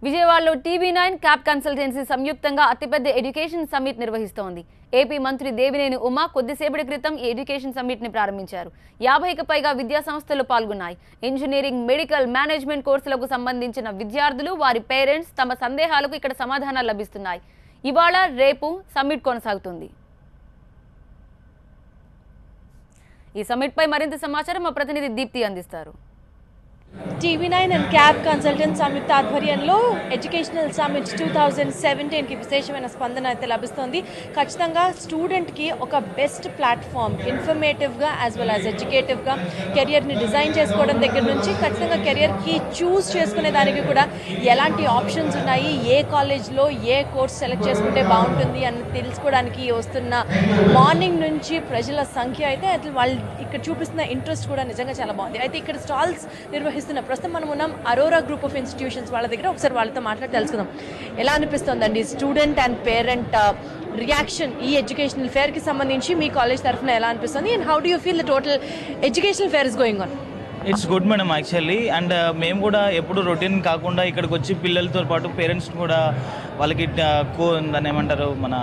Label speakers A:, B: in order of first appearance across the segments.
A: విజయవాడలో TV9 cap consultancy సంయుక్తంగా అతిపెద్ద ఎడ్యుకేషన్ సమ్మిట్ నిర్వహిస్తోంది. ఏపీ మంత్రి దేవినేని ఉమా కొద్దిసేపటి క్రితం ఈ ఎడ్యుకేషన్ సమ్మిట్ ని ప్రారంభించారు. 50కి పైగా విద్యా సంస్థలు పాల్గొన్నాయి. ఇంజనీరింగ్, మెడికల్, మేనేజ్మెంట్ కోర్సులకు సంబంధించిన విద్యార్థులు, వారి పేరెంట్స్ తమ సందేహాలకు ఇక్కడ సమాధానాలు లభిస్తున్నాయి. ఇవాళ రేపు సమ్మిట్ కొనసాగుతుంది. ఈ సమ్మిట్ పై మరింత సమాచారం మా ప్రతినిధి దీప్తి అందిస్తారు.
B: టీవీ9 అండ్ క్యాప్ కన్సల్టెంట్ సంయుక్త ఆధ్వర్యంలో ఎడ్యుకేషనల్ సమ్మిట్ 2017కి విశేషమైన స్పందన అయితే లభిస్తుంది. ఖచ్చితంగా స్టూడెంట్కి ఒక బెస్ట్ ప్లాట్ఫామ్, ఇన్ఫర్మేటివ్గా యాజ్ వెల్ యాజ్ ఎడ్యుకేటివ్గా కెరియర్ని డిజైన్ చేసుకోవడం దగ్గర నుంచి ఖచ్చితంగా కెరియర్కి చూస్ చేసుకునే దానికి కూడా ఎలాంటి ఆప్షన్స్ ఉన్నాయి, ఏ కాలేజ్లో ఏ కోర్స్ సెలెక్ట్ చేసుకుంటే బాగుంటుంది అని తెలుసుకోవడానికి వస్తున్న మార్నింగ్ నుంచి ప్రజల సంఖ్య అయితే వాళ్ళు ఇక్కడ చూపిస్తున్న ఇంట్రెస్ట్ కూడా నిజంగా చాలా బాగుంది. అయితే ఇక్కడ స్టాల్స్ నిర్వహిస్తున్న ప్రస్తుతం మనం ఉన్నాం అరోరా గ్రూప్ ఆఫ్ ఇన్స్టిట్యూషన్స్ వాళ్ళ దగ్గర. ఒకసారి వాళ్ళతో మాట్లాడి తెలుసుకుందాం. ఎలా అనిపిస్తుందండి స్టూడెంట్ అండ్ పేరెంట్ రియాక్షన్ ఈ ఎడ్యుకేషనల్ ఫేర్కి సంబంధించి మీ కాలేజ్ తరఫున ఎలా అనిపిస్తుంది, and how do you feel the total educational fair is going on?
C: It's good madam actually. And మేము కూడా ఎప్పుడు రొటీన్ కాకుండా ఇక్కడికి వచ్చి పిల్లలతో పాటు పేరెంట్స్ కూడా వాళ్ళకి దాన్ని ఏమంటారు, మన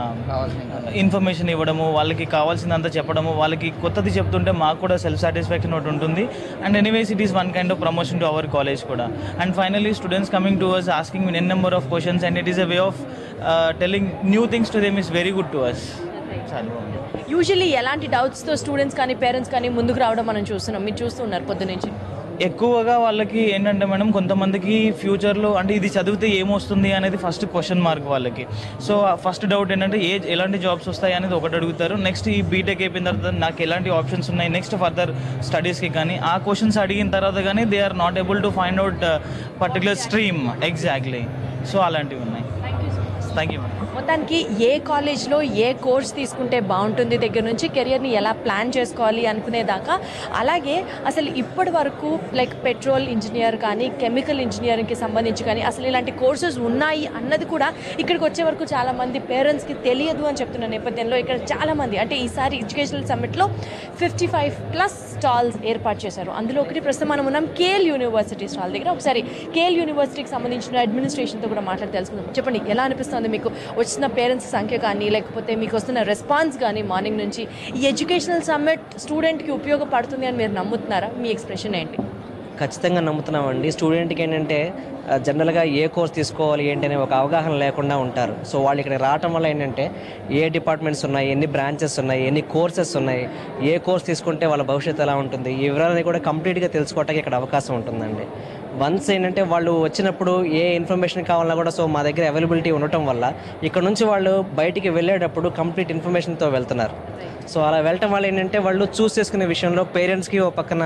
C: ఇన్ఫర్మేషన్ ఇవ్వడము, వాళ్ళకి కావాల్సిందంతా చెప్పడము, వాళ్ళకి కొత్తది చెప్తుంటే మాకు కూడా సెల్ఫ్ సాటిస్ఫాక్షన్ ఒకటి ఉంటుంది. And anyways it is one kind of promotion to our college కూడా. And finally students coming to us asking N number of questions and it is a way of telling new things to them is very good to us. చాలా బాగుంది.
B: Usually ఎలాంటి డౌట్స్తో students కానీ parents కానీ ముందుకు రావడం మనం చూస్తున్నాం, మీరు చూస్తున్నారు పొద్దు నుంచి?
C: ఎక్కువగా వాళ్ళకి ఏంటంటే మేడం, కొంతమందికి ఫ్యూచర్లో అంటే ఇది చదివితే ఏమొస్తుంది అనేది ఫస్ట్ క్వశ్చన్ మార్క్ వాళ్ళకి. సో ఫస్ట్ డౌట్ ఏంటంటే ఎలాంటి జాబ్స్ వస్తాయి అనేది ఒకటి అడుగుతారు. నెక్స్ట్ ఈ బీటెక్ అయిపోయిన తర్వాత నాకు ఎలాంటి ఆప్షన్స్ ఉన్నాయి నెక్స్ట్ ఫర్దర్ స్టడీస్కి, కానీ ఆ క్వశ్చన్స్ అడిగిన తర్వాత కానీ they are not able to find out particular stream exactly. So అలాంటివి ఉన్నాయి. Thank you.
B: మొత్తానికి ఏ కాలేజ్లో ఏ కోర్స్ తీసుకుంటే బాగుంటుంది దగ్గర నుంచి కెరియర్ని ఎలా ప్లాన్ చేసుకోవాలి అనుకునేదాకా, అలాగే అసలు ఇప్పటి వరకు లైక్ పెట్రోల్ ఇంజనీర్ కానీ కెమికల్ ఇంజనీరింగ్కి సంబంధించి కానీ అసలు ఇలాంటి కోర్సెస్ ఉన్నాయి అన్నది కూడా ఇక్కడికి వచ్చే వరకు చాలామంది పేరెంట్స్కి తెలియదు అని చెప్తున్న నేపథ్యంలో ఇక్కడ చాలామంది అంటే ఈసారి ఎడ్యుకేషనల్ సమ్మిట్లో 55+ స్టాల్స్ ఏర్పాటు చేశారు. అందులో ఒకటి ప్రస్తుతం మనం ఉన్నాం కేఎల్ యూనివర్సిటీ స్టాల్ దగ్గర. ఒకసారి కేఎల్ యూనివర్సిటీకి సంబంధించిన అడ్మినిస్ట్రేషన్తో కూడా మాట్లాడి తెలుసుకుందాం. చెప్పండి, ఎలా అనిపిస్తుంది మీకు వచ్చిన పేరెంట్స్ సంఖ్య కానీ లేకపోతే మీకు వస్తున్న రెస్పాన్స్ కానీ మార్నింగ్ నుంచి? ఈ ఎడ్యుకేషనల్ సమ్మిట్ స్టూడెంట్కి ఉపయోగపడుతుంది అని మీరు నమ్ముతున్నారా? మీ ఎక్స్ప్రెషన్ ఏంటి?
D: ఖచ్చితంగా నమ్ముతున్నామండి. స్టూడెంట్కి ఏంటంటే జనరల్గా ఏ కోర్స్ తీసుకోవాలి ఏంటి అనే ఒక అవగాహన లేకుండా ఉంటారు. సో వాళ్ళు ఇక్కడ రావటం వల్ల ఏంటంటే ఏ డిపార్ట్మెంట్స్ ఉన్నాయి, ఎన్ని బ్రాంచెస్ ఉన్నాయి, ఎన్ని కోర్సెస్ ఉన్నాయి, ఏ కోర్స్ తీసుకుంటే వాళ్ళ భవిష్యత్తు ఎలా ఉంటుంది, ఈ వివరాలని కూడా కంప్లీట్గా తెలుసుకోవడానికి ఇక్కడ అవకాశం ఉంటుందండి. వన్స్ ఏంటంటే వాళ్ళు వచ్చినప్పుడు ఏ ఇన్ఫర్మేషన్ కావాలన్నా కూడా సో మా దగ్గర అవైలబిలిటీ ఉండటం వల్ల ఇక్కడ నుంచి వాళ్ళు బయటికి వెళ్ళేటప్పుడు కంప్లీట్ ఇన్ఫర్మేషన్తో వెళ్తున్నారు. సో అలా వెళ్ళటం వల్ల ఏంటంటే వాళ్ళు చూస్ చేసుకునే విషయంలో పేరెంట్స్కి ఒక పక్కన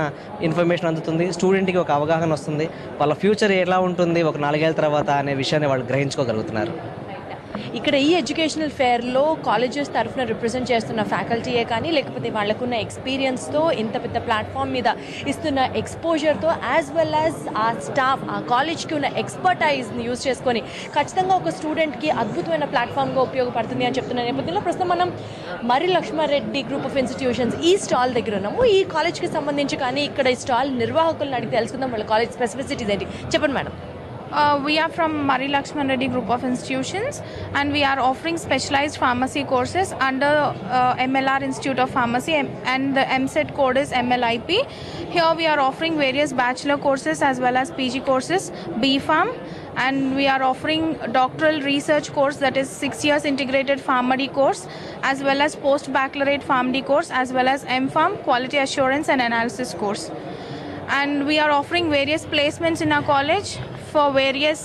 D: ఇన్ఫర్మేషన్ అందుతుంది, స్టూడెంట్కి ఒక అవగాహన వస్తుంది, వాళ్ళ ఫ్యూచర్ ఎలా ఉంటుంది ఒక 4 ఏళ్ళ తర్వాత అనే విషయాన్ని వాళ్ళు గ్రహించుకోగలుగుతున్నారు.
B: ఇక్కడ ఈ ఎడ్యుకేషనల్ ఫేర్లో కాలేజెస్ తరఫున రిప్రజెంట్ చేస్తున్న ఫ్యాకల్టీయే కానీ లేకపోతే వాళ్ళకున్న ఎక్స్పీరియన్స్తో ఇంత పెద్ద ప్లాట్ఫామ్ మీద ఇస్తున్న ఎక్స్పోజర్తో యాజ్ వెల్ యాజ్ ఆ స్టాఫ్ ఆ కాలేజ్కి ఉన్న ఎక్స్పర్టైజ్ని యూజ్ చేసుకొని ఖచ్చితంగా ఒక స్టూడెంట్కి అద్భుతమైన ప్లాట్ఫామ్గా ఉపయోగపడుతుంది అని చెప్తున్న నేపథ్యంలో ప్రస్తుతం మనం మరి లక్ష్మారెడ్డి గ్రూప్ ఆఫ్ ఇన్స్టిట్యూషన్స్ ఈ స్టాల్ దగ్గర ఉన్నాము. ఈ కాలేజ్కి సంబంధించి కానీ ఇక్కడ ఈ స్టాల్ నిర్వాహకులను అడిగి తెలుసుకుందాం వాళ్ళ కాలేజ్ స్పెసిఫిసిటీస్ ఏంటి. చెప్పండి madam.
E: We are from Mari Lakshman Reddy Group of Institutions and we are offering specialized pharmacy courses under MLR Institute of Pharmacy and the MCET code is MLIP. Here we are offering various bachelor courses as well as PG courses, BPharm, and we are offering doctoral research course that is 6 years integrated PharmD course as well as post baccalaureate PharmD course as well as MPharm quality assurance and analysis course. And we are offering various placements in our college for various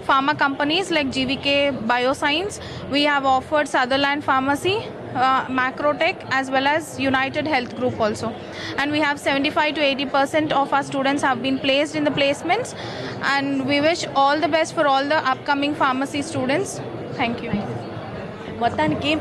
E: pharma companies like GVK Bioscience. We have offered Sutherland Pharmacy, Macrotech as well as United Health Group also. And we have 75 to 80% of our students have been placed in the placements and we wish all the best for all the upcoming pharmacy students. Thank you.
B: మొత్తానికి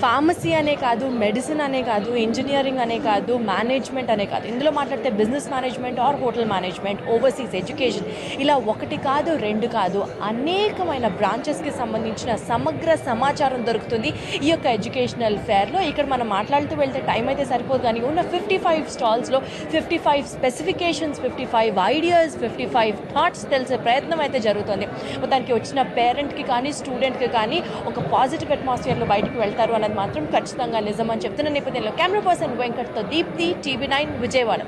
B: pharmacy అనే కాదు, medicine అనే కాదు, engineering అనే కాదు, management అనే కాదు, ఇందులో మాట్లాడితే business management or hotel management, overseas education, ఇలా ఒకటి కాదు రెండు కాదు అనేకమైన బ్రాంచెస్కి సంబంధించిన సమగ్ర సమాచారం దొరుకుతుంది ఈ యొక్క ఎడ్యుకేషనల్ ఫేర్లో. ఇక్కడ మనం మాట్లాడుతూ వెళ్తే టైం అయితే సరిపోదు, కానీ ఉన్న 55 స్టాల్స్లో 55 స్పెసిఫికేషన్స్, 55 ఐడియాస్, 55 థాట్స్ తెలిసే ప్రయత్నం అయితే జరుగుతుంది. దానికి వచ్చిన పేరెంట్కి కానీ స్టూడెంట్కి కానీ ఒక పాజిటివ్ అట్మాస్ఫియర్లో బయటకు వెళ్తారు అన్నది మాత్రం ఖచ్చితంగా నిజం అని చెప్తున్న నేపథ్యంలో కెమెరా పర్సన్ వెంకట్తో దీప్తి, TV9 విజయవాడ.